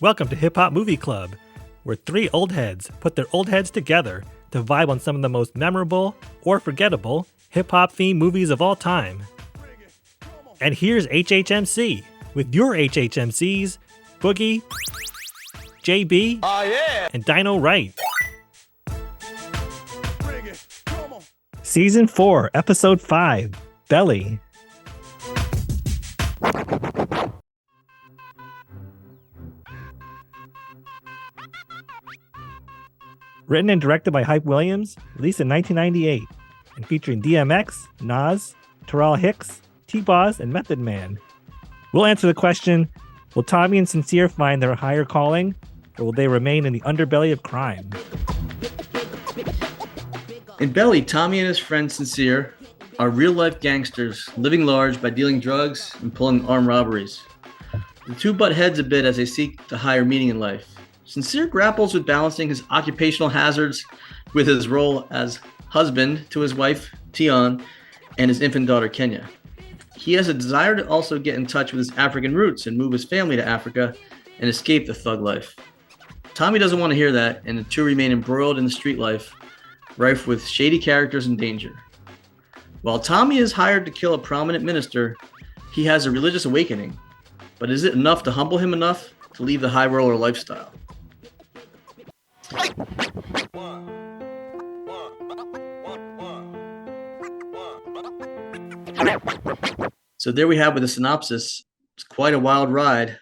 Welcome to Hip Hop Movie Club, where three old heads put their old heads together to vibe on some of the most memorable or forgettable hip hop themed movies of all time. And here's HHMC with your HHMCs, Boogie, JB, and DynoWright. Season 4, Episode 5, Belly. Written and directed by Hype Williams, released in 1998, and featuring DMX, Nas, Taral Hicks, T-Boz, and Method Man. We'll answer the question, will Tommy and Sincere find their higher calling, or will they remain in the underbelly of crime? In Belly, Tommy and his friend Sincere are real-life gangsters living large by dealing drugs and pulling armed robberies. The two butt heads a bit as they seek the higher meaning in life. Sincere grapples with balancing his occupational hazards with his role as husband to his wife, Tion, and his infant daughter, Kenya. He has a desire to also get in touch with his African roots and move his family to Africa and escape the thug life. Tommy doesn't want to hear that, and the two remain embroiled in the street life, rife with shady characters and danger. While Tommy is hired to kill a prominent minister, he has a religious awakening. But is it enough to humble him enough to leave the high roller lifestyle? So there we have with a synopsis. It's quite a wild ride.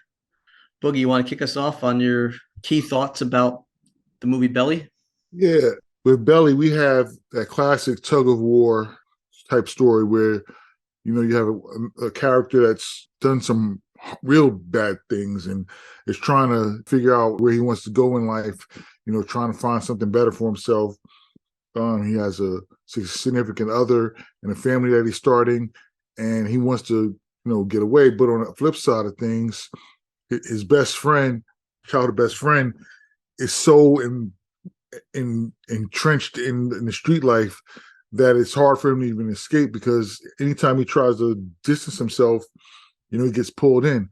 Boogie, you want to kick us off on your key thoughts about the movie Belly? Yeah, with Belly, we have that classic tug of war type story where, you know, you have a character that's done some real bad things and is trying to figure out where he wants to go in life, you know, trying to find something better for himself. He has a significant other and a family that he's starting, and he wants to, you know, get away. But on the flip side of things, his best friend, childhood best friend, is so entrenched in the street life that it's hard for him to even escape, because anytime he tries to distance himself, you know, he gets pulled in.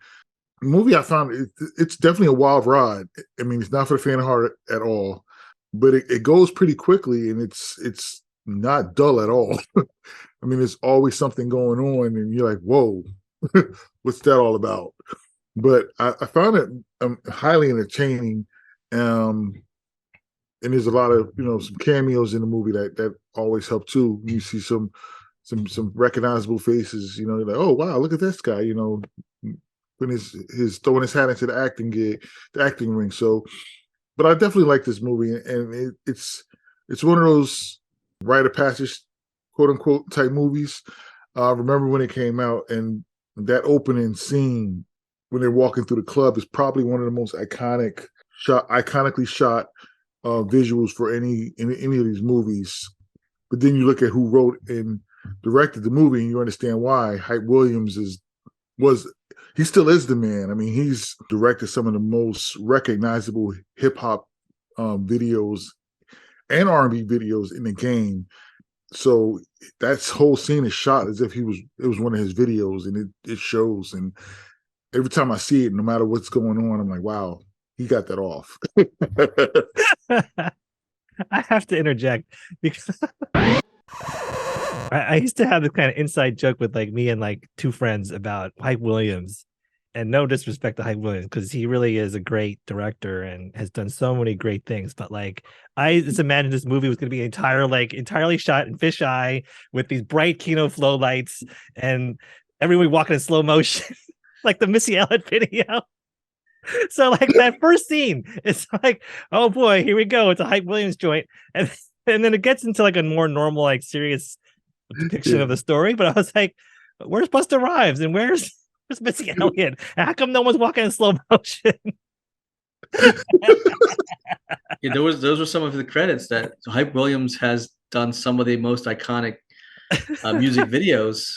The movie, I found it's definitely a wild ride. I mean, it's not for the faint of heart at all, but it goes pretty quickly, and it's not dull at all. I mean, there's always something going on, and you're like, whoa, what's that all about? But I found it highly entertaining. And there's a lot of, you know, some cameos in the movie that always help too. You see some recognizable faces, you know, you're like, oh wow, look at this guy, you know, when his throwing his hat into the acting ring. So, but I definitely like this movie, and it's one of those rite of passage, quote unquote, type movies. Remember when it came out, and that opening scene when they're walking through the club is probably one of the most iconically shot visuals for any of these movies. But then you look at who wrote and directed the movie, and you understand why. Hype Williams he still is the man. I mean, he's directed some of the most recognizable hip hop videos and R&B videos in the game. So that whole scene is shot as if it was one of his videos, and it shows. And every time I see it, no matter what's going on, I'm like, wow, he got that off. I have to interject because I used to have this kind of inside joke with like me and like two friends about Hype Williams, and no disrespect to Hype Williams, because he really is a great director and has done so many great things. But like, I just imagined this movie was going to be entirely shot in fisheye with these bright Kino flow lights and everybody walking in slow motion, like the Missy Elliott video. So like that first scene, it's like, oh boy, here we go. It's a Hype Williams joint. And then it gets into like a more normal, like serious depiction of the story. But I was like, where's Busta Rhymes? And where's Missy Elliott? How come no one's walking in slow motion? Yeah, those were some of the credits that Hype Williams has done some of the most iconic music videos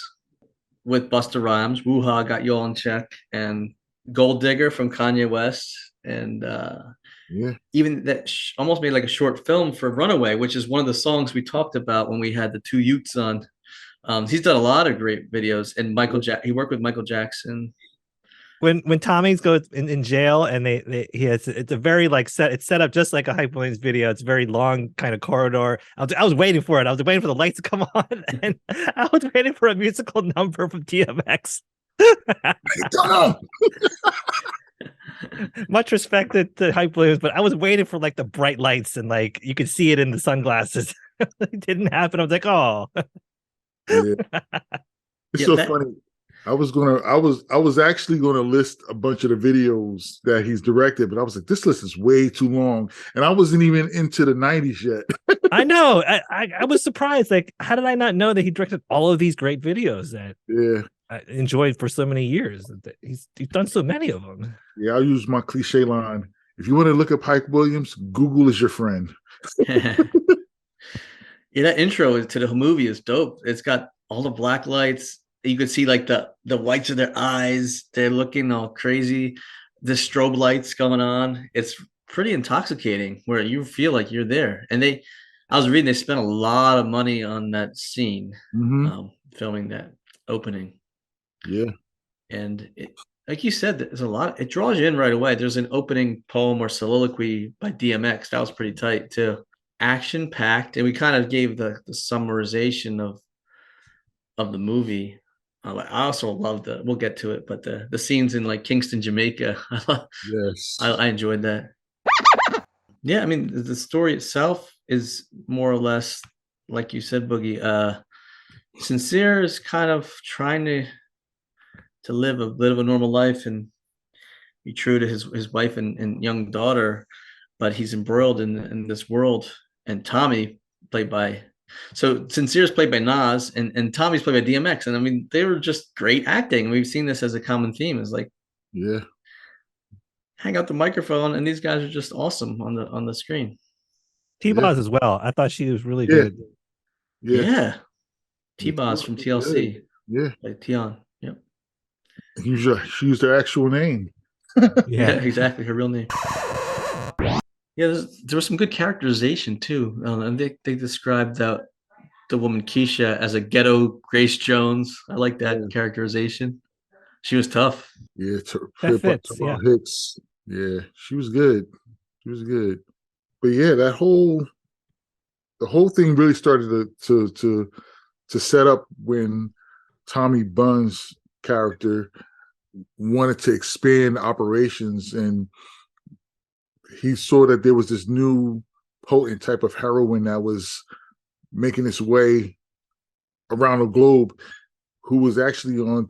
with Busta Rhymes. Woo-Ha, Got You All in Check, and Gold Digger from Kanye West, and even that almost made like a short film for Runaway, which is one of the songs we talked about when we had the two Utes on. He's done a lot of great videos, and he worked with Michael Jackson. when Tommy's goes in jail and he has it's a very like it's set up just like a Hype Williams video. It's a very long kind of corridor. I was waiting for it. I was waiting for the lights to come on, and I was waiting for a musical number from DMX. Much respect to Hype Williams, but I was waiting for like the bright lights and like you could see it in the sunglasses. It didn't happen. I was like, oh. Yeah. It's so funny. I was actually gonna list a bunch of the videos that he's directed, but I was like, this list is way too long. And I wasn't even into the 90s yet. I know. I was surprised. Like, how did I not know that he directed all of these great videos that I enjoyed for so many years? He's done so many of them. Yeah, I'll use my cliche line. If you want to look up Hype Williams, Google is your friend. Yeah, that intro to the movie is dope. It's got all the black lights. You could see like the whites of their eyes. They're looking all crazy. The strobe lights going on. It's pretty intoxicating where you feel like you're there. And I was reading, they spent a lot of money on that scene, filming that opening. Yeah. And like you said, there's a lot. It draws you in right away. There's an opening poem or soliloquy by DMX. That was pretty tight too. Action packed. And we kind of gave the summarization of the movie. I also love we'll get to it, but the scenes in like Kingston, Jamaica. Yes. I enjoyed that. Yeah, I mean, the story itself is more or less, like you said, Boogie. Sincere is kind of trying to live a bit of a normal life and be true to his wife and young daughter, but he's embroiled in this world. And Tommy, played by Sincere's played by Nas and Tommy's played by DMX. And I mean, they were just great acting. We've seen this as a common theme. It's like, hang out the microphone, and these guys are just awesome on the screen. T-Boz as well. I thought she was really good. Yeah. T-Boz from TLC. Yeah. Like Tion. Yep. She used her actual name. Yeah, exactly. Her real name. Yeah, there was some good characterization too. And they described the woman Keisha as a ghetto Grace Jones. I like that characterization. She was tough. Yeah, that fits. Taral Hicks. Yeah, she was good. She was good. But yeah, the whole thing really started to set up when Tommy Bunn's character wanted to expand operations, and he saw that there was this new potent type of heroin that was making its way around the globe, who was actually on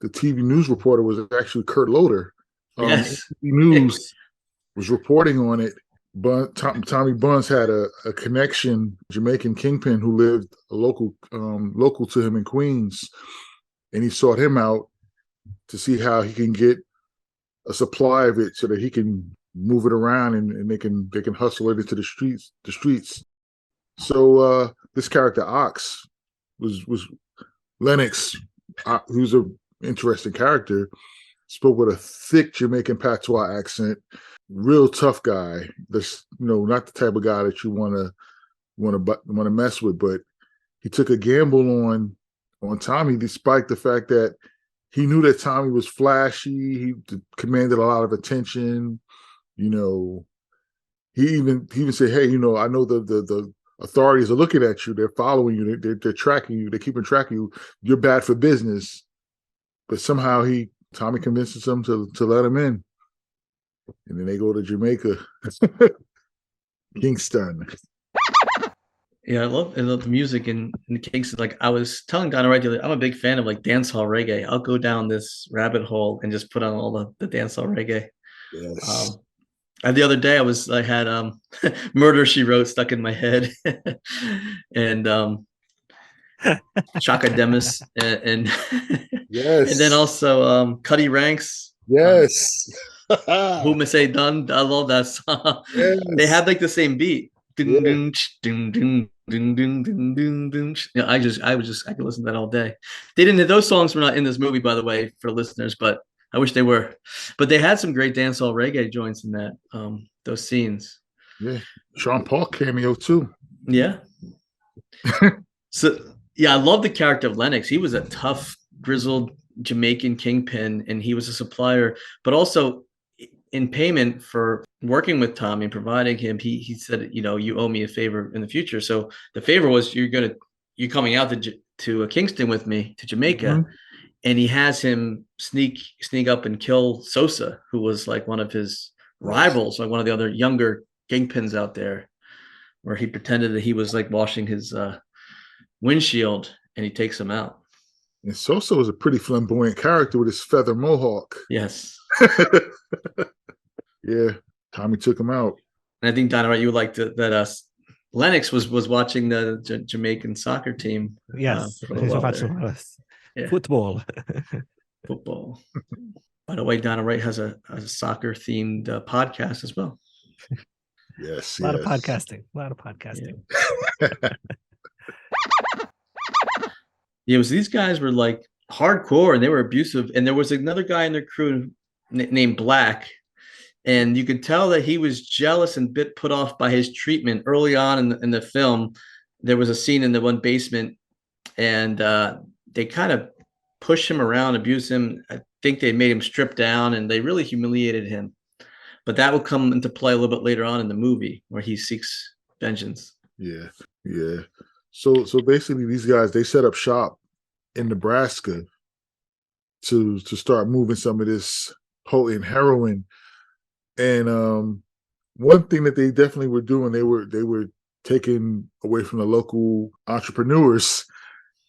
the TV news reporter was actually Kurt Loder. Yes. TV News was reporting on it. But Tommy Buns had a connection, Jamaican kingpin who lived local to him in Queens, and he sought him out to see how he can get a supply of it so that he can move it around and they can hustle it into the streets. So this character Ox was Lennox, who's a interesting character, spoke with a thick Jamaican patois accent, real tough guy. That's not the type of guy that you want to mess with. But he took a gamble on Tommy, despite the fact that he knew that Tommy was flashy. He commanded a lot of attention. He even said, "Hey, I know the authorities are looking at you. They're following you. They're tracking you. They're keeping track of you. You're bad for business." But somehow Tommy convinces them to let him in. And then they go to Jamaica. Kingston. Yeah, I love the music in Kingston. Like I was telling DynoWright the other day, I'm a big fan of like dancehall reggae. I'll go down this rabbit hole and just put on all the dancehall reggae. Yes. The other day I had Murder, She Wrote stuck in my head. And Chaka Demus and yes, and then also Cuddy Ranks. Yes. Who may say done? I love that song. Yes. They had like the same beat. I could listen to that all day. Those songs were not in this movie, by the way, for listeners, but I wish they were. But they had some great dancehall reggae joints in that those scenes. Yeah, Sean Paul cameo too. Yeah. So yeah, I love the character of Lennox. He was a tough, grizzled Jamaican kingpin, and he was a supplier, but also in payment for working with Tommy and providing him, he said, you know, you owe me a favor in the future. So the favor was you're coming out to Kingston with me to Jamaica. Mm-hmm. And he has him sneak up and kill Sosa, who was like one of his rivals, like one of the other younger kingpins out there, where he pretended that he was like washing his windshield, and he takes him out. And Sosa was a pretty flamboyant character with his feather mohawk. Yes. Yeah, Tommy took him out. And I think, DynoWright, you would like that Lennox was watching the Jamaican soccer team. Yes, football. Football. By the way, DynoWright has a soccer themed podcast as well. Yes, a lot of podcasting. Yeah. Yeah, it was, these guys were like hardcore and they were abusive. And there was another guy in their crew named Black, and you could tell that he was jealous and bit put off by his treatment early on in the film. There was a scene in the one basement, and they kind of pushed him around, abused him. I think they made him strip down, and they really humiliated him. But that will come into play a little bit later on in the movie, where he seeks vengeance. Yeah. So basically, these guys, they set up shop in Nebraska to start moving some of this potent heroin. And one thing that they definitely were doing, they were taking away from the local entrepreneurs.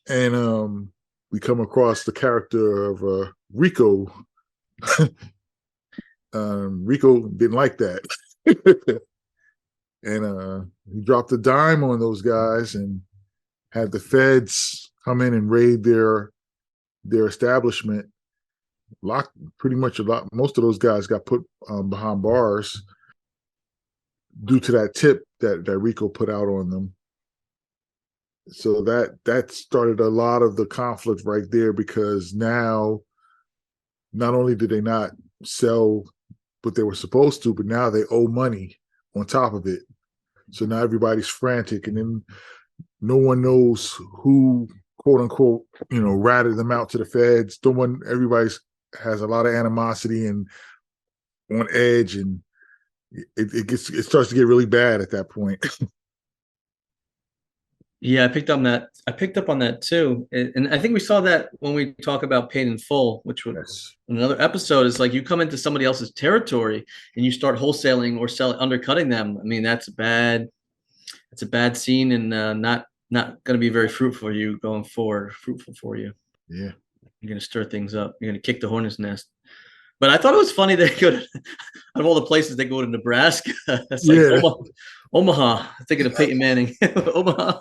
And we come across the character of Rico. Rico didn't like that. And he dropped a dime on those guys and had the feds come in and raid their establishment. Most of those guys got put behind bars due to that tip that Rico put out on them. So that started a lot of the conflict right there, because now not only did they not sell what they were supposed to, but now they owe money on top of it. So now everybody's frantic, and then no one knows who, quote unquote, ratted them out to the feds. Everybody has a lot of animosity and on edge, and it starts to get really bad at that point. Yeah, I picked up on that too, and I think we saw that when we talk about Paid in Full, which was another episode. Is like you come into somebody else's territory and you start wholesaling or undercutting them. I mean, that's a bad scene, and not going to be very fruitful for you going forward. Fruitful for you. Yeah, you're going to stir things up. You're going to kick the hornet's nest. But I thought it was funny they go to, out of all the places they go to Nebraska. It's like Omaha. I'm thinking of Peyton Manning. Omaha.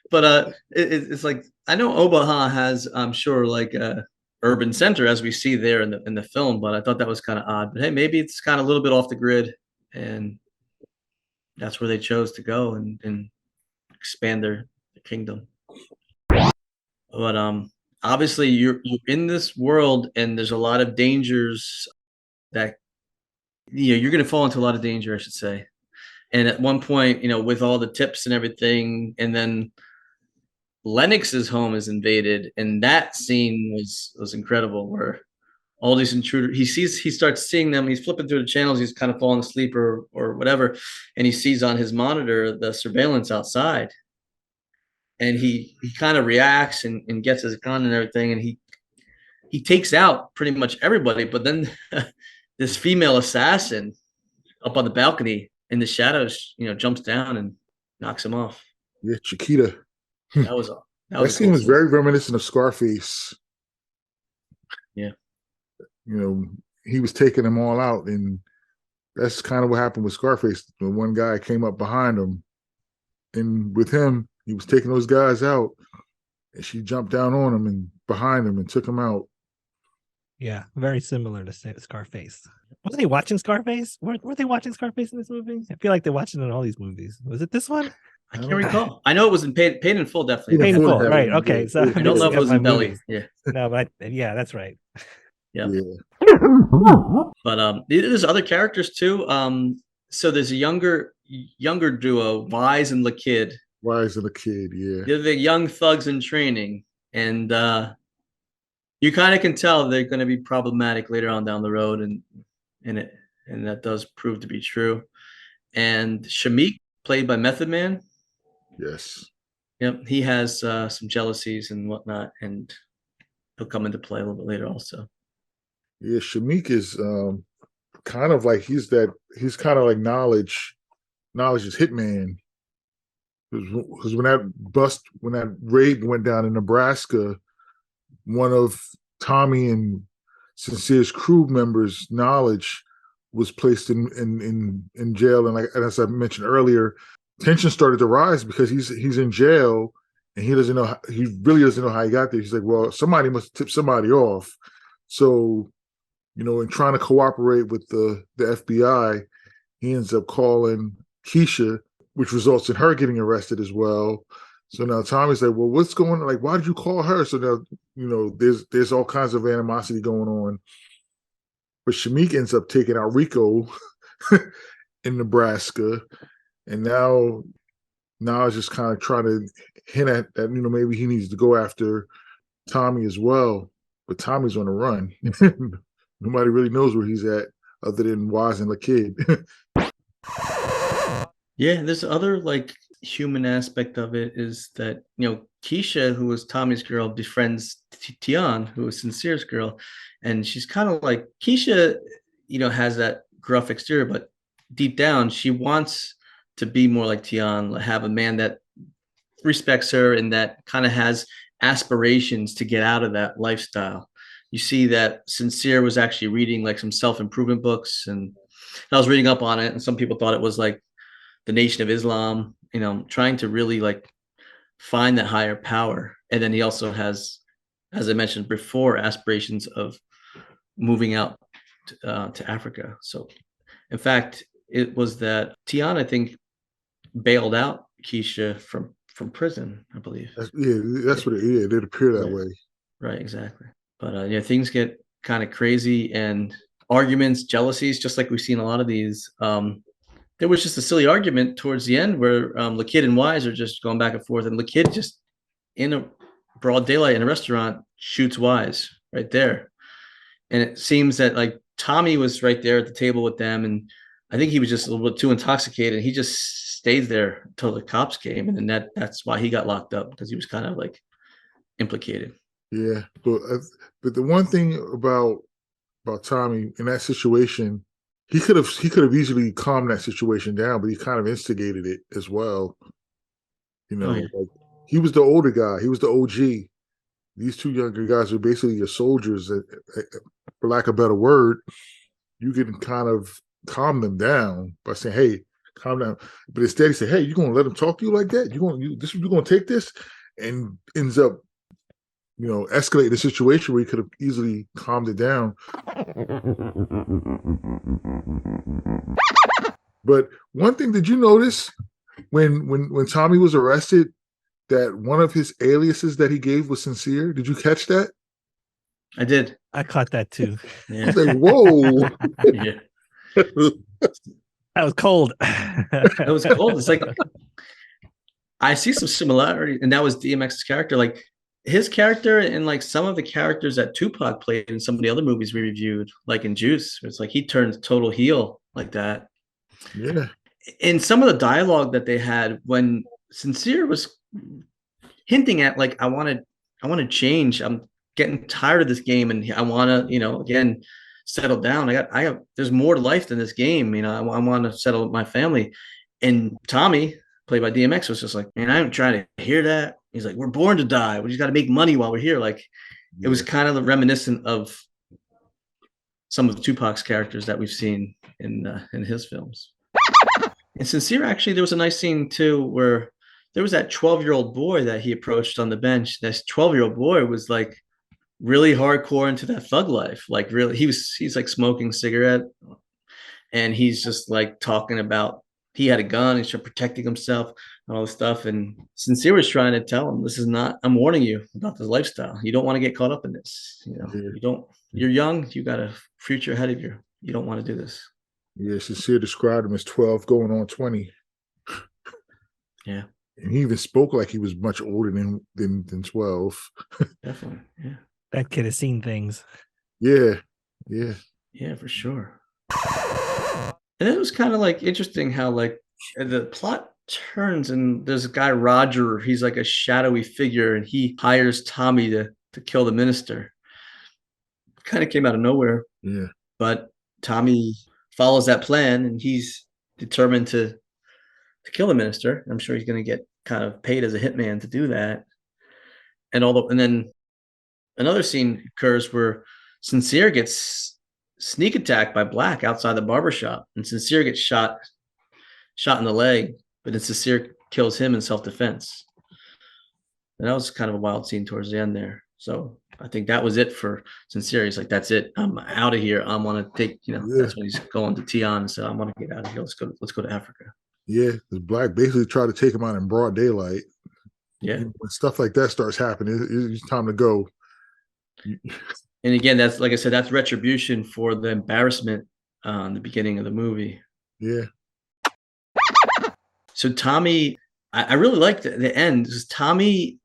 But it's like, I know Omaha has, I'm sure, like a urban center as we see there in the film, but I thought that was kind of odd. But hey, maybe it's kind of a little bit off the grid, and that's where they chose to go and expand their kingdom. But obviously you're in this world, and there's a lot of dangers that you're going to fall into a lot of danger, I should say. And at one point, with all the tips and everything, and then Lennox's home is invaded, and that scene was incredible, where all these intruders, he starts seeing them, he's flipping through the channels, he's kind of falling asleep or whatever, and he sees on his monitor the surveillance outside. And he kind of reacts and gets his gun and everything, and he takes out pretty much everybody. But then this female assassin up on the balcony in the shadows, jumps down and knocks him off. Yeah, Chiquita. That scene was very reminiscent of Scarface. Yeah. He was taking them all out, and that's kind of what happened with Scarface. The one guy came up behind him, and with him, he was taking those guys out, and she jumped down on him and behind him and took him out. Yeah, very similar to Scarface. Wasn't he watching Scarface? Were they watching Scarface in this movie? I feel like they're watching it in all these movies. Was it this one? I can't recall. I know it was in Paid in Full, definitely. Paid in Full, right? Okay, so I don't know if it was in Belly. Yeah. No, but yeah, that's right. Yeah. But there's other characters too. So there's a younger duo, Wise and the Kid. Wise and the Kid, yeah. They're the young thugs in training, and You kind of can tell they're going to be problematic later on down the road, and that does prove to be true. And Shamik, played by Method Man, Yes. yep, he has some jealousies and whatnot, and he'll come into play a little bit later also. Yeah, Shamik is kind of like he's kind of like knowledge is hitman. Because when that raid went down in Nebraska, one of Tommy and Sincere's crew members' knowledge was placed in jail, and as I mentioned earlier, tension started to rise because he's in jail and he really doesn't know how he got there. He's like, well, somebody must tip somebody off. So, in trying to cooperate with the FBI, he ends up calling Keisha, which results in her getting arrested as well. So now Tommy's like, well, what's going on? Like, why did you call her? So now, there's all kinds of animosity going on. But Shamik ends up taking out Rico in Nebraska. And now it's just kind of trying to hint at that, maybe he needs to go after Tommy as well. But Tommy's on the run. Nobody really knows where he's at other than Waz and the kid. Yeah, there's other like human aspect of it is that, Keisha, who was Tommy's girl, befriends Tian, who was Sincere's girl. And she's kind of like Keisha, has that gruff exterior, but deep down, she wants to be more like Tian, have a man that respects her and that kind of has aspirations to get out of that lifestyle. You see that Sincere was actually reading like some self-improvement books, and I was reading up on it, and some people thought it was like the Nation of Islam, trying to really like find that higher power. And then he also has, as I mentioned before, aspirations of moving out to Africa. So in fact, it was that Tian, I think, bailed out Keisha from prison, I believe. That's what it appear that way. Right, exactly. But things get kind of crazy, and arguments, jealousies, just like we've seen a lot of these. There was just a silly argument towards the end where Lakid and Wise are just going back and forth, and Lakid just in a broad daylight in a restaurant shoots Wise right there. And it seems that like Tommy was right there at the table with them, and I think he was just a little bit too intoxicated. He just stayed there until the cops came, and then that's why he got locked up, because he was kind of like implicated. Yeah, but the one thing about Tommy in that situation, he could have easily calmed that situation down, but he kind of instigated it as well. Like, he was the older guy, he was the OG. These two younger guys are basically your soldiers, for lack of a better word. You can kind of calm them down by saying, "Hey, calm down." But instead, he said, "Hey, you're gonna let him talk to you like that? You're gonna take this?" And ends up, escalate the situation where he could have easily calmed it down. But one thing, did you notice when Tommy was arrested that one of his aliases that he gave was Sincere? Did you catch that? I did. I caught that too. Yeah. I was like, whoa. Yeah. That was cold. It was cold. It's like I see some similarity, and that was DMX's character. Like his character and like some of the characters that Tupac played in some of the other movies we reviewed, like in Juice. It's like he turned total heel like that. Yeah. In some of the dialogue that they had when Sincere was hinting at like, I want to change. I'm getting tired of this game, and I want to, again, settle down. There's more to life than this game. I want to settle with my family. And Tommy, played by DMX, was just like, man, I'm trying to hear that. He's like, we're born to die. We just got to make money while we're here. Like, it was kind of reminiscent of some of Tupac's characters that we've seen in his films. And Sincere, actually, there was a nice scene too where there was that 12-year-old boy that he approached on the bench. This 12-year-old boy was like really hardcore into that thug life. Like really, he's like smoking cigarette, and he's just like talking about he had a gun, he's protecting himself and all this stuff. And Sincere was trying to tell him, I'm warning you about this lifestyle. You don't want to get caught up in this. You're young, you got a future ahead of you. You don't want to do this. Yeah, Sincere described him as 12 going on 20. Yeah. And he even spoke like he was much older than 12. Definitely. Yeah. That kid has seen things. Yeah, yeah, Yeah, for sure. And it was kind of like interesting how like the plot turns and there's a guy Roger, he's like a shadowy figure, and he hires Tommy to kill the minister. Kind of came out of nowhere, yeah. but Tommy follows that plan, and he's determined to kill the minister. I'm sure he's going to get kind of paid as a hitman to do that. And then another scene occurs where Sincere gets sneak attacked by Black outside the barbershop, and Sincere gets shot in the leg, but then Sincere kills him in self-defense. And that was kind of a wild scene towards the end there. So I think that was it for Sincere. He's like, that's it. I'm out of here. I want to take, Yeah. that's when he's going to Tion and said, I want to get out of here. Let's go to Africa. Yeah, because Black basically tried to take him out in broad daylight. Yeah. When stuff like that starts happening, it's time to go. And again, that's like I said, that's retribution for the embarrassment in the beginning of the movie. Yeah. So Tommy, I really liked the end. Tommy,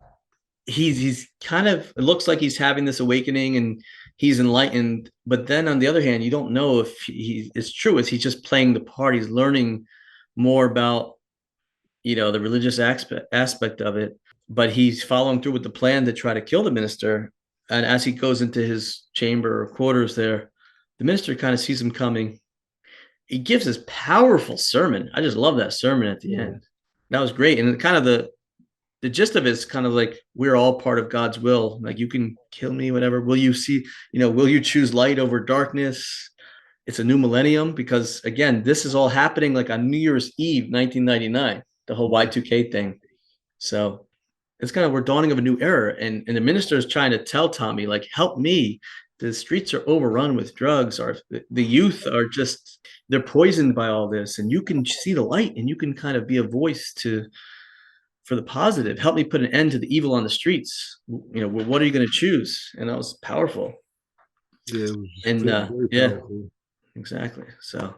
he's kind of, it looks like he's having this awakening and he's enlightened, but then on the other hand, you don't know if it's true. Is he just playing the part? He's learning more about, the religious aspect of it, but he's following through with the plan to try to kill the minister. And as he goes into his chamber or quarters there, the minister kind of sees him coming. He gives this powerful sermon. I just love that sermon at the end. That was great. And kind of the gist of it is kind of like, we're all part of God's will. Like, you can kill me, whatever. Will you will you choose light over darkness? It's a new millennium, because again, this is all happening like on New Year's Eve, 1999, the whole Y2K thing. So it's kind of, we're dawning of a new era. And the minister is trying to tell Tommy, like, help me. The streets are overrun with drugs, or the youth are just, they're poisoned by all this. And you can see the light, and you can kind of be a voice for the positive. Help me put an end to the evil on the streets. What are you going to choose? And that was powerful. Yeah. Powerful. Exactly. So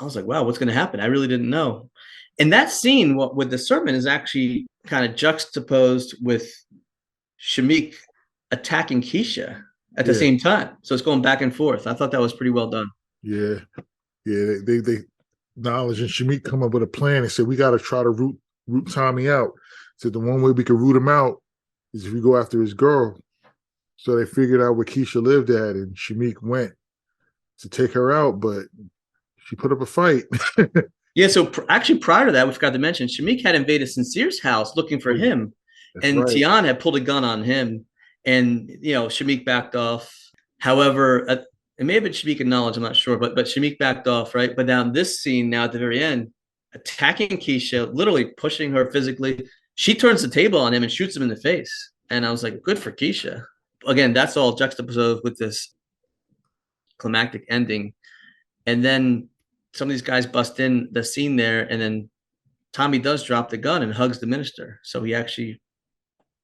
I was like, wow, what's going to happen? I really didn't know. And that scene with the sermon is actually kind of juxtaposed with Shameik attacking Keisha at the same time. So it's going back and forth. I thought that was pretty well done. Yeah. Yeah. They Knowledge and Shameik come up with a plan and said, we got to try to root Tommy out. So the one way we could root him out is if we go after his girl. So they figured out where Keisha lived at, and Shameik went to take her out, but she put up a fight. Yeah, so actually prior to that, we forgot to mention, Shameik had invaded Sincere's house looking for him. That's and right. Tion had pulled a gun on him, and Shameik backed off. However, it may have been Shameik acknowledged, I'm not sure, but Shameik backed off, right? But now this scene, now at the very end, attacking Keisha, literally pushing her physically. She turns the table on him and shoots him in the face. And I was like, good for Keisha. Again, that's all juxtaposed with this climactic ending. And then some of these guys bust in the scene there, and then Tommy does drop the gun and hugs the minister. So he actually,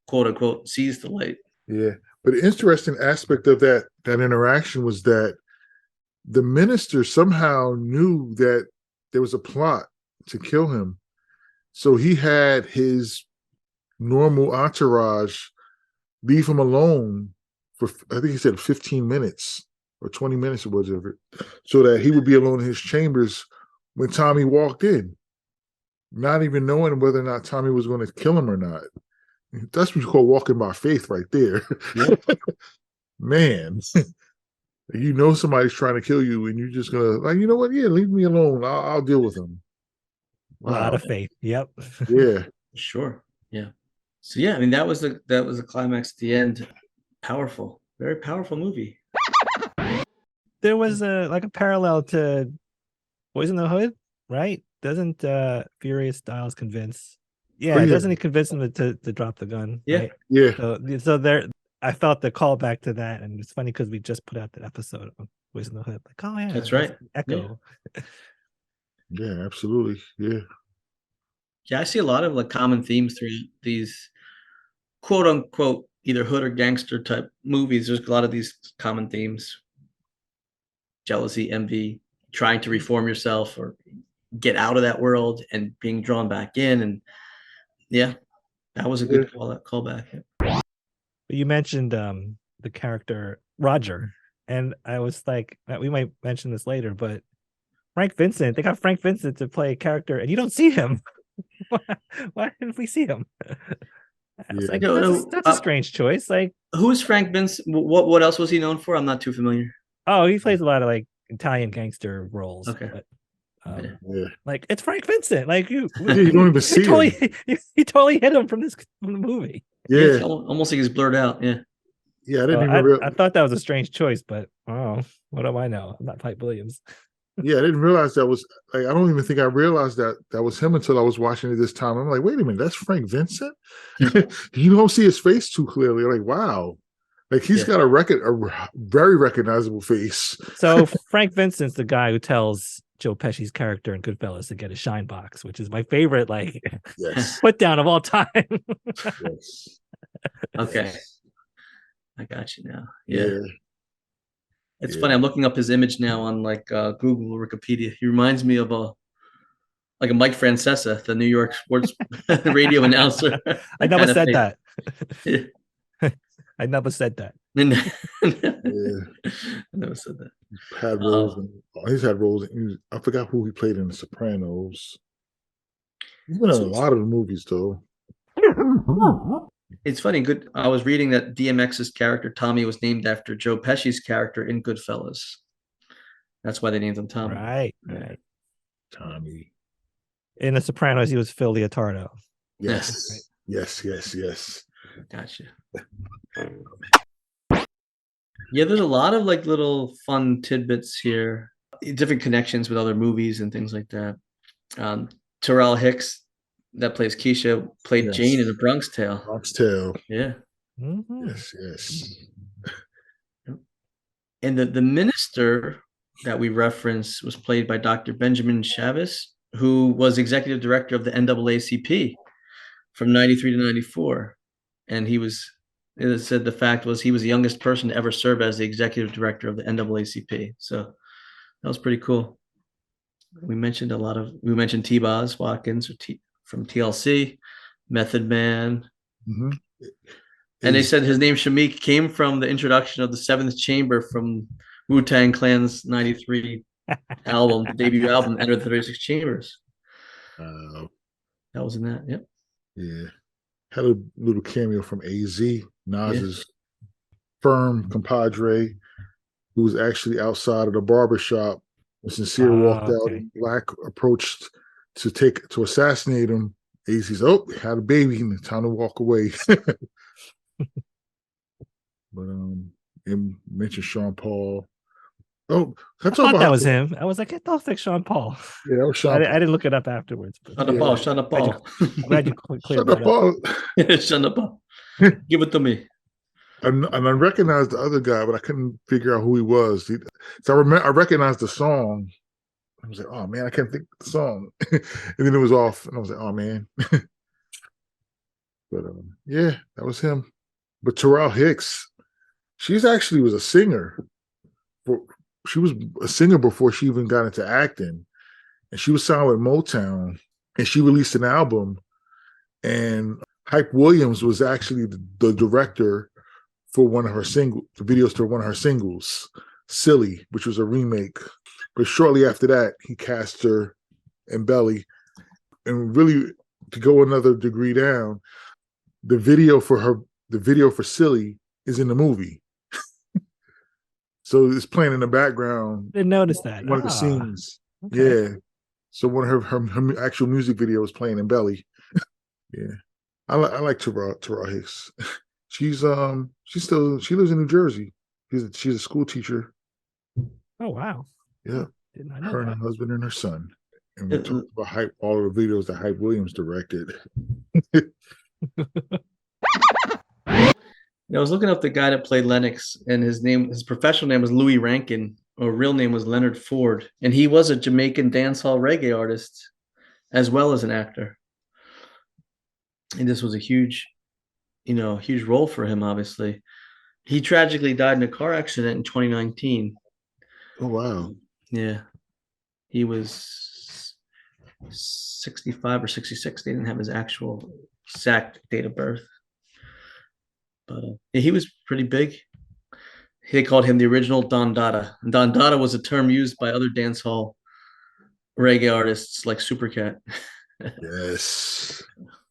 quote unquote, sees the light. Yeah. But the interesting aspect of that interaction was that the minister somehow knew that there was a plot to kill him. So he had his normal entourage leave him alone for, I think he said 15 minutes or 20 minutes or whatever, so that he would be alone in his chambers when Tommy walked in, not even knowing whether or not Tommy was going to kill him or not. That's what you call walking by faith right there. Yeah. Man, somebody's trying to kill you and you're just going to, like, you know what? Yeah, leave me alone. I'll deal with him. Wow. A lot of faith. Yep. Yeah. Sure. Yeah. So yeah, I mean, that was the climax at the end. Powerful, very powerful movie. There was a parallel to Boys in the Hood, right? Doesn't Furious Styles convince? Yeah, yeah. Doesn't he convince him to drop the gun? Yeah, right? Yeah. So there, I felt the callback to that, and it's funny because we just put out that episode of Boys in the Hood. Like, oh yeah, that's right. Echo. Yeah, absolutely. Yeah. Yeah, I see a lot of common themes through these quote unquote either hood or gangster type movies. There's a lot of these common themes: jealousy, envy, trying to reform yourself or get out of that world and being drawn back in. And yeah, that was a good callback. You mentioned the character Roger, and I was like, we might mention this later, but Frank Vincent, they got Frank Vincent to play a character, and you don't see him. Why didn't we see him? I was like, that's a strange choice. Like, who is Frank Vincent? What else was he known for? I'm not too familiar. Oh, he plays a lot of like Italian gangster roles. Okay. But, like, it's Frank Vincent. Like, you don't even see him. He totally hit him from the movie. Yeah, it's almost like he's blurred out. Yeah. Yeah, I didn't even. I thought that was a strange choice, but what do I know? I'm not Hype Williams. Yeah, I didn't realize that was. Like, I don't even think I realized that was him until I was watching it this time. I'm like, wait a minute, that's Frank Vincent. You don't see his face too clearly. Like, wow, like he's got a very recognizable face. So Frank Vincent's the guy who tells Joe Pesci's character in Goodfellas to get a shine box, which is my favorite like put down of all time. Yes. Okay, I got you now. Yeah. It's funny. I'm looking up his image now on like Google or Wikipedia. He reminds me of a Mike Francesa, the New York sports radio announcer. I never said that. I never said that. I never said that. Had roles. He's had roles. I forgot who he played in The Sopranos. He's been in a lot of the movies, though. It's funny. I was reading that DMX's character Tommy was named after Joe Pesci's character in Goodfellas. That's why they named him Tommy. Right. Tommy. In The Sopranos, he was Phil Leotardo. Yes. Yes. Gotcha. Yeah, there's a lot of like little fun tidbits here, different connections with other movies and things like that. Taral Hicks, that plays Keisha, played Jane in The Bronx Tale. Bronx Tale. Yeah. Mm-hmm. Yes. And the minister that we reference was played by Dr. Benjamin Chavez, who was executive director of the NAACP from 93 to 94. And it said the fact was he was the youngest person to ever serve as the executive director of the NAACP. So that was pretty cool. We mentioned T-Boz Watkins from TLC, Method Man. Mm-hmm. And they said his name Shamik came from the introduction of the Seventh Chamber from Wu-Tang Clan's 93 album, the debut album, Enter the 36 Chambers. That was in that, yep. Yeah. Had a little cameo from AZ, Nas's firm compadre, who was actually outside of the barbershop. Sincere walked out, and Black approached to assassinate him. AZ's, had a baby, and time to walk away. But and mentioned Sean Paul. Oh, I thought that was him. I was like, it looks like Sean Paul. Yeah, that was Sean Paul. I didn't look it up afterwards. Sean Paul. I'm glad you cleared that up. Sean Paul. Give it to me. And I recognized the other guy, but I couldn't figure out who he was. So I recognized the song. I was like, oh man, I can't think of the song. And then it was off, and I was like, oh man. But yeah, that was him. But Taral Hicks, she's actually was a singer. She was a singer before she even got into acting, and she was signed with Motown, and she released an album. And Hype Williams was actually the director for one of her the videos to one of her singles, Silly, which was a remake. But shortly after that, he cast her in Belly. And really, to go another degree down, the video for Silly is in the movie. So it's playing in the background. Didn't notice that. One of the scenes. Okay. Yeah. So one of her actual music video was playing in Belly. Yeah. I like Taral Hicks. She lives in New Jersey. She's a school teacher. Oh wow. Yeah. Did not know her and her husband and her son. And we talked about all of the videos that Hype Williams directed. I was looking up the guy that played Lennox, and his professional name was Louis Rankin, or real name was Leonard Ford, and he was a Jamaican dancehall reggae artist as well as an actor. And this was a huge role for him. Obviously, he tragically died in a car accident in 2019. Oh wow! Yeah, he was 65 or 66. They didn't have his actual exact date of birth. But he was pretty big. They called him the original Don Dada. Don Dada was a term used by other dancehall reggae artists like Supercat. Yes.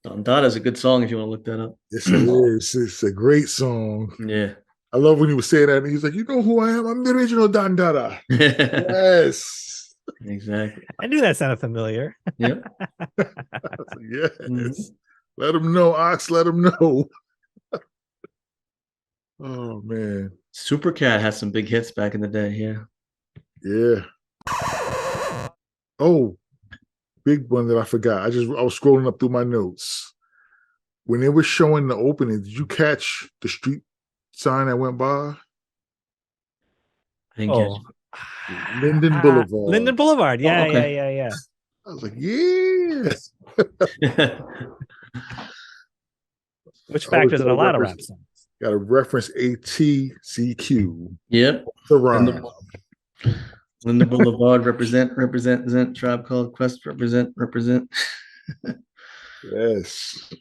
Don Dada is a good song if you want to look that up. Yes, it is. It's a great song. Yeah. I love when he was saying that. And he's like, you know who I am? I'm the original Don Dada. Yes. Exactly. I knew that sounded familiar. Yep. Yes. Mhm. Let him know, Ox. Let him know. Oh, man. Supercat has some big hits back in the day. Yeah. Yeah. Oh, big one that I forgot. I was scrolling up through my notes. When they were showing the opening, did you catch the street sign that went by? I didn't catch Oh, Linden Boulevard. Linden Boulevard. Yeah, okay. yeah. I was like, yes. it. Which factors in a lot of rap songs. Got to reference ATCQ. Yep. The rhyme. Linda Boulevard, represent, Tribe Called Quest, represent. Yes.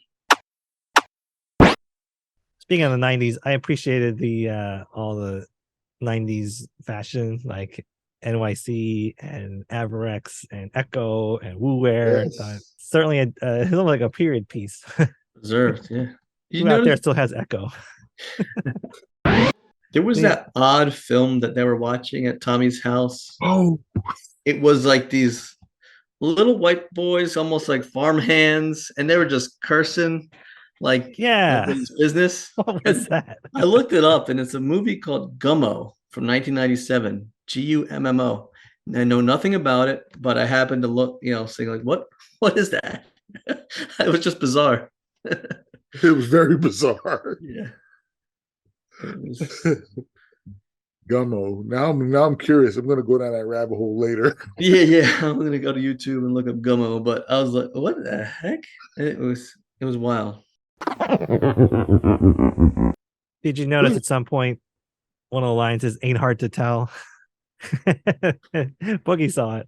Speaking of the 90s, I appreciated the all the 90s fashion, like NYC and Averex and Echo and Woo Wear. Yes. Certainly it looked like a period piece. Preserved, yeah. Who out there still has Echo? There was that odd film that they were watching at Tommy's house. Oh, it was like these little white boys, almost like farm hands, and they were just cursing like nobody's business. What was that? I looked it up, and it's a movie called Gummo from 1997, Gummo. And I know nothing about it, but I happened to look, saying like, what is that? It was just bizarre. It was very bizarre. Yeah. Gummo. Now I'm curious. I'm gonna go down that rabbit hole later. Yeah. I'm gonna go to YouTube and look up Gummo, but I was like, what the heck? It was wild. Did you notice at some point one of the lines is "ain't hard to tell"? Boogie saw it.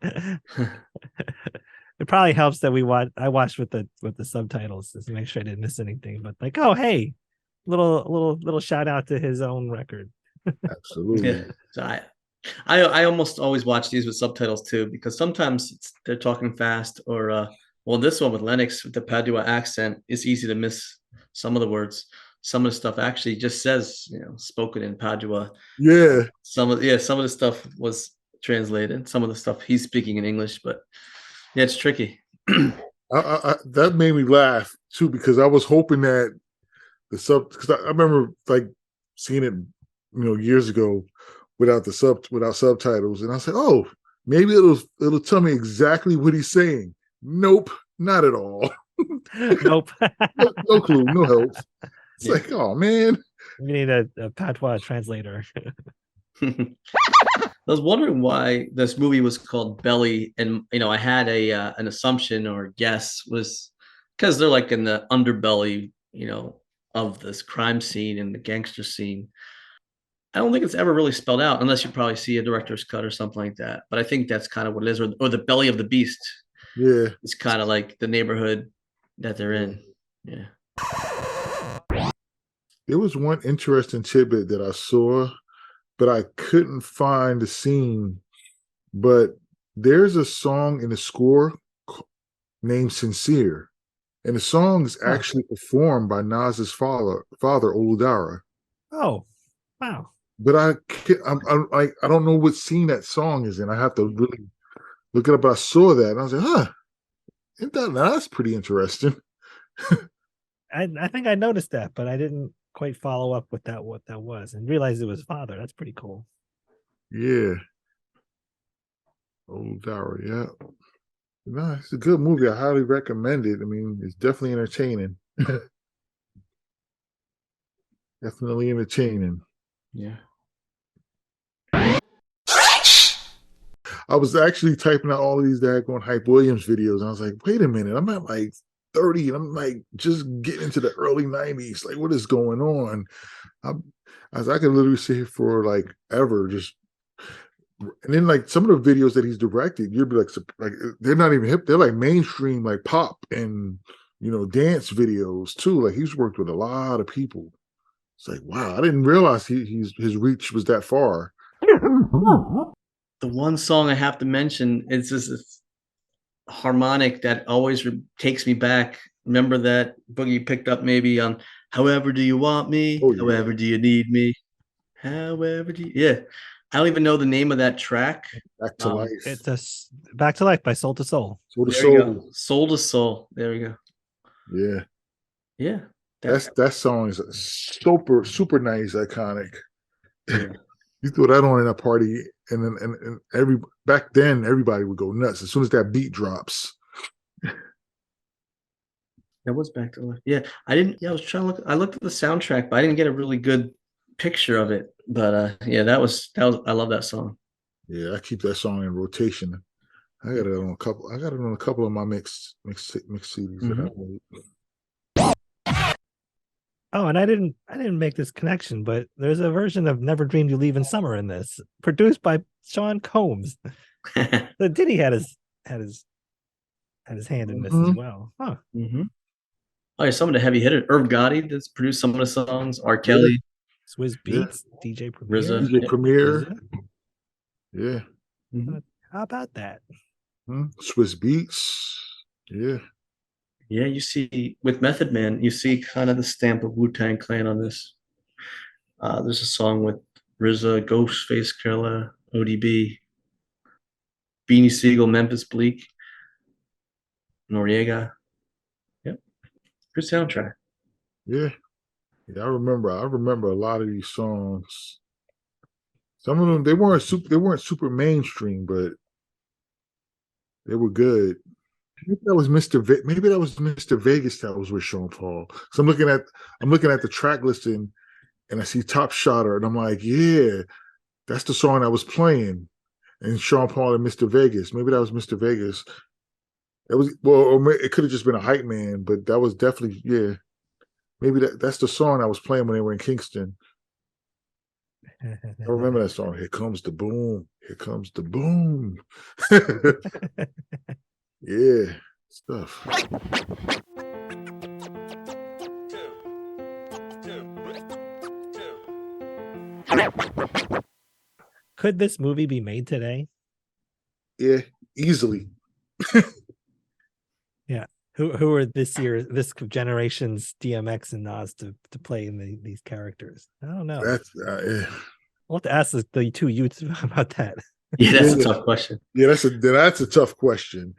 It probably helps that I watched with the subtitles just to make sure I didn't miss anything. But like, oh hey, little shout out to his own record. Absolutely. Yeah. So I almost always watch these with subtitles too, because sometimes they're talking fast, or this one with Lennox with the Padua accent, it's easy to miss some of the words. Some of the stuff actually just says, spoken in Padua. Yeah. Some of the stuff was translated. Some of the stuff he's speaking in English, but yeah, it's tricky. That made me laugh too, because I was hoping that because I remember like seeing it, years ago without subtitles, and I said, oh, maybe it'll tell me exactly what he's saying. Nope, not at all. Nope. no clue, no help. It's like, oh man, we need a patois translator. I was wondering why this movie was called Belly, and I had an assumption or guess was because they're like in the underbelly, of this crime scene and the gangster scene. I don't think it's ever really spelled out unless you probably see a director's cut or something like that. But I think that's kind of what it is, or the belly of the beast. Yeah, it's kind of like the neighborhood that they're in. Yeah. There was one interesting tidbit that I saw, but I couldn't find the scene. But there's a song in the score named Sincere. And the song is actually performed by Nas's father, Oludara. Oh, wow. But I don't know what scene that song is in. I have to really look it up. But I saw that and I was like, that's pretty interesting. I think I noticed that, but I didn't quite follow up with what that was and realize it was father. That's pretty cool. Yeah. Oludara, yeah. No, it's a good movie. I highly recommend it. I mean, it's definitely entertaining. Definitely entertaining. Yeah. I was actually typing out all of these daggone Hype Williams videos, and I was like, wait a minute, I'm at like 30, and I'm like just getting into the early 90s. Like, what is going on? I could literally sit here for like ever, just. And then like some of the videos that he's directed, you'd be like they're not even hip, they're like mainstream, like pop and dance videos too. Like he's worked with a lot of people. It's like, wow, I didn't realize his reach was that far. The one song I have to mention is this harmonic that always takes me back. Remember that Boogie picked up maybe on "However Do You Want Me? Oh yeah, However Do You Need Me? However Do You..." Yeah, I don't even know the name of that track. Back to Life. It's Back to Life by Soul to Soul. Soul to There you Soul. go. Soul to Soul. There we go. Yeah. Yeah. That song is super nice, iconic. Yeah. You throw that on in a party, and back then everybody would go nuts as soon as that beat drops. That was Back to Life. Yeah, I was trying to look. I looked at the soundtrack, but I didn't get a really good picture of it. But yeah, that was. I love that song. Yeah, I keep that song in rotation. I got it on a couple of my mix CDs that I made. Oh, and I didn't make this connection, but there's a version of Never Dreamed You Leave in Summer in this, produced by Sean Combs. So Diddy had his hand in this as well. Huh. Oh, yeah, some of the heavy hitters. Irv Gotti that's produced some of the songs. R. Kelly, Swizz Beatz, DJ Premier. RZA. DJ Premier. RZA. Yeah. How about that? Swizz Beatz. Yeah. Yeah, you see with Method Man, you see kind of the stamp of Wu-Tang Clan on this. There's a song with RZA, Ghostface Killah, ODB, Beanie Siegel, Memphis Bleak, Noriega. Yep, good soundtrack. Yeah. I remember a lot of these songs. Some of them they weren't super mainstream, but they were good. Maybe that was Mr. Vegas that was with Sean Paul. So I'm looking at the track listing and I see Top Shotter and I'm like, yeah, that's the song I was playing. And Sean Paul and Mr. Vegas. Maybe that was Mr. Vegas. It was or it could have just been a hype man, but that was definitely, yeah. Maybe that's the song I was playing when they were in Kingston. I remember that song. Here comes the boom. Here comes the boom. Yeah, stuff. Could this movie be made today? Yeah, easily. Yeah. Who are this generation's DMX and Nas to play in these characters? I don't know. That's I'll have to ask the two youths about that. Yeah, that's a tough question. Yeah, that's a tough question.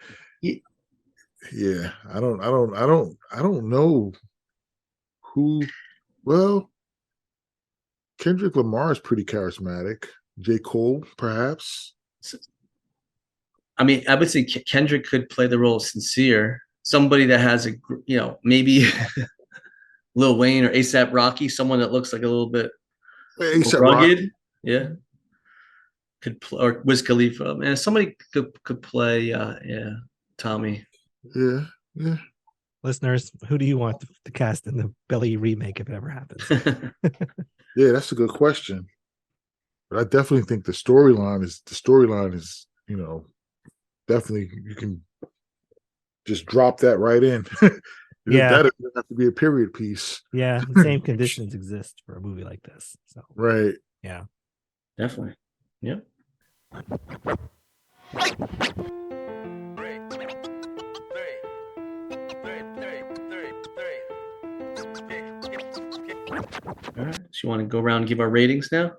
Yeah, I don't know who. Well, Kendrick Lamar is pretty charismatic. J. Cole, perhaps. I mean, I would say Kendrick could play the role of Sincere, somebody that has maybe Lil Wayne or ASAP Rocky, someone that looks like a little bit rugged. Rocky. Yeah. Or Wiz Khalifa. Man, somebody could play Tommy. Yeah. Listeners, who do you want to cast in the Belly remake if it ever happens? Yeah, that's a good question. But I definitely think the storyline is definitely you can just drop that right in. Yeah. That doesn't have to be a period piece. Yeah, the same conditions exist for a movie like this. So right. Yeah. Definitely. Yep. All right. So you want to go around and give our ratings now?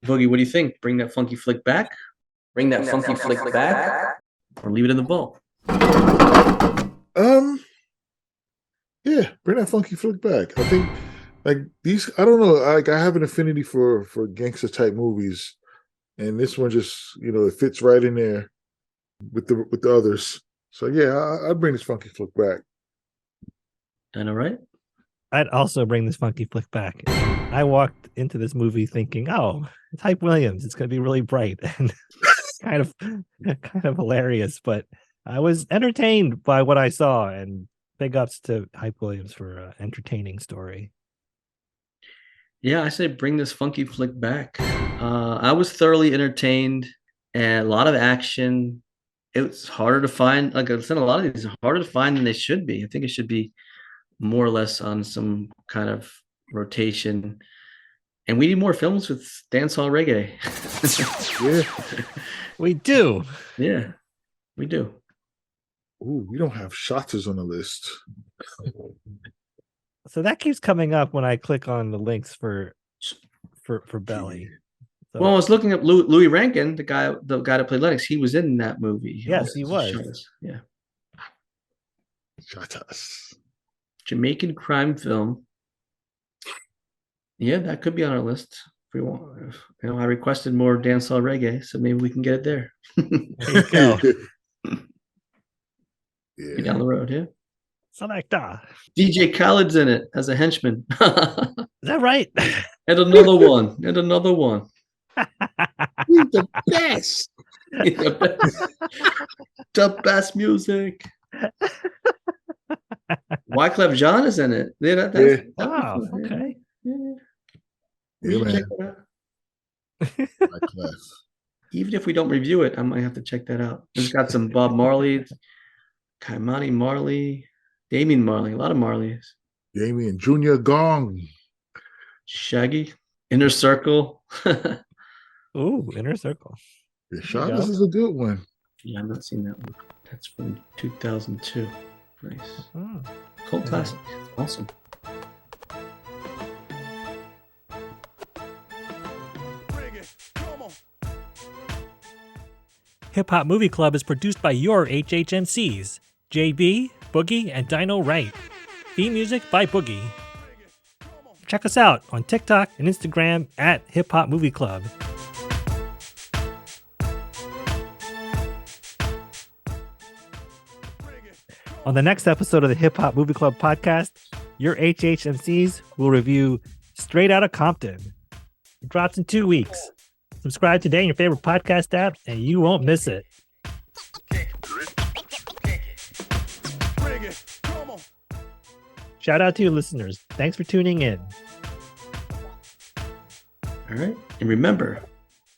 Boogie, what do you think? Bring that funky flick back? Bring that funky flick back? Or leave it in the bowl? Yeah, bring that funky flick back. I think like these, I don't know, like I have an affinity for gangster type movies. And this one just, it fits right in there with the others. So yeah, I'd bring this funky flick back. DynoWright? I'd also bring this funky flick back. I walked into this movie thinking, oh, it's Hype Williams. It's going to be really bright and kind of hilarious. But I was entertained by what I saw, and big ups to Hype Williams for an entertaining story. Yeah, I say bring this funky flick back. I was thoroughly entertained and a lot of action. It's harder to find. Like I said, a lot of these are harder to find than they should be. I think it should be more or less on some kind of rotation. And we need more films with dancehall reggae. Yeah. We do. Yeah, we do. Ooh, we don't have shotters on the list. So that keeps coming up when I click on the links for Belly. So, Well, I was looking up Louis Rankin, the guy that played Lennox. He was in that movie. Yes, he was. Yeah. Shotters. Jamaican crime film. Yeah, that could be on our list if we want. I requested more dancehall reggae, so maybe we can get it there. there you go. Yeah. Be down the road, yeah. Selecta. DJ Khaled's in it as a henchman. Is that right? And another one. And another one. He's the best. The best music. Wyclef Jean is in it. Yeah, Wow. Okay. Yeah, man. Check that out. Even if we don't review it, I might have to check that out. It's got some Bob Marley, Kaimani Marley, Damian Marley, a lot of Marleys. Damian Junior Gong. Shaggy, Inner Circle. Ooh, Inner Circle. The Shotters is a good one. Yeah, I've not seen that one. That's from 2002. Nice. Oh. Cult classic. Awesome. Hip Hop Movie Club is produced by your HHMCs, JB, Boogie, and DynoWright. Theme music by Boogie. Check us out on TikTok and Instagram at Hip Hop Movie Club. On the next episode of the Hip Hop Movie Club podcast, your HHMCs will review Straight Outta Compton. It drops in 2 weeks. Subscribe today in your favorite podcast app, and you won't miss it. Shout out to you listeners. Thanks for tuning in. All right. And remember,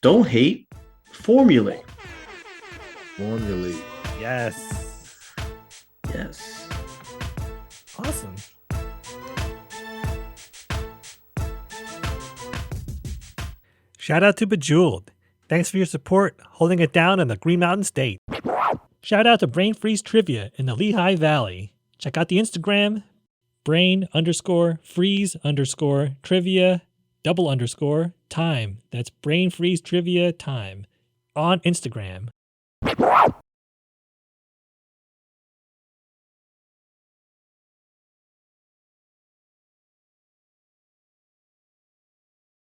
don't hate, formulate. Formulate. Yes. Yes. Awesome. Shout out to Bejeweled. Thanks for your support, holding it down in the Green Mountain State. Shout out to Brain Freeze Trivia in the Lehigh Valley. Check out the Instagram, brain_freeze_trivia_time. That's Brain Freeze Trivia time on Instagram.